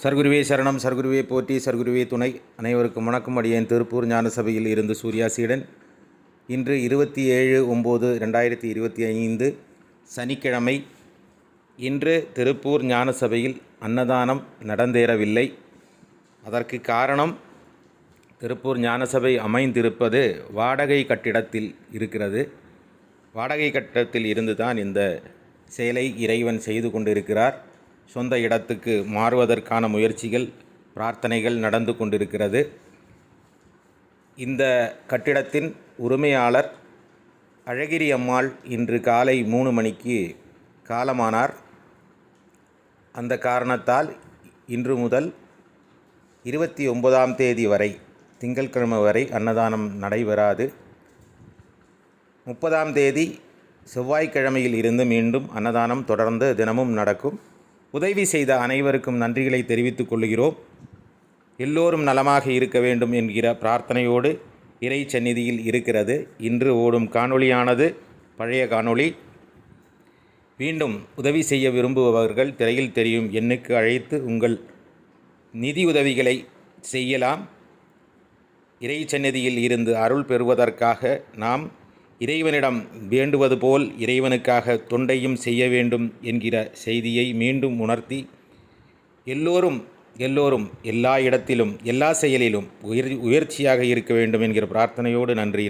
சர்க்குருவே சரணம், சர்க்குருவே போற்றி, சர்க்குருவே துணை. அனைவருக்கும் வணக்கம். அடியேன் திருப்பூர் ஞானசபையில் இருந்து சூர்யா சீடன். இன்று 27/9/2025 சனிக்கிழமை. இன்று திருப்பூர் ஞானசபையில் அன்னதானம் நடந்தேறவில்லை. அதற்கு காரணம், திருப்பூர் ஞானசபை அமைந்திருப்பது வாடகை கட்டிடத்தில் இருக்கிறது. வாடகை கட்டிடத்தில் இருந்து தான் இந்த செயலை இறைவன் செய்து கொண்டிருக்கிறார். சொந்த இடத்துக்கு மாறுவதற்கான முயற்சிகள், பிரார்த்தனைகள் நடந்து கொண்டிருக்கிறது. இந்த கட்டிடத்தின் உரிமையாளர் அழகிரி அம்மாள் இன்று காலை 3 மணிக்கு காலமானார். அந்த காரணத்தால் இன்று முதல் 29ஆம் தேதி வரை, திங்கட்கிழமை வரை அன்னதானம் நடைபெறாது. 30ஆம் தேதி செவ்வாய்க்கிழமையில் இருந்து மீண்டும் அன்னதானம் தொடர்ந்து தினமும் நடக்கும். உதவி செய்த அனைவருக்கும் நன்றிகளை தெரிவித்துக் கொள்கிறோம். எல்லோரும் நலமாக இருக்க வேண்டும் என்கிற பிரார்த்தனையோடு இறை சந்நிதியில் இருக்கிறது. இன்று ஓடும் காணொளியானது பழைய காணொளி. மீண்டும் உதவி செய்ய விரும்புபவர்கள் திரையில் தெரியும் எண்ணுக்கு அழைத்து உங்கள் நிதி உதவிகளை செய்யலாம். இறை சந்நிதியில் இருந்து அருள் பெறுவதற்காக நாம் இறைவனிடம் வேண்டுவது போல் இறைவனுக்காக தொண்டையும் செய்ய வேண்டும் என்கிற செய்தியை மீண்டும் உணர்த்தி, எல்லோரும் எல்லா இடத்திலும் எல்லா செயலிலும் உயர்ச்சியாக இருக்க வேண்டும் என்கிற பிரார்த்தனையோடு நன்றி.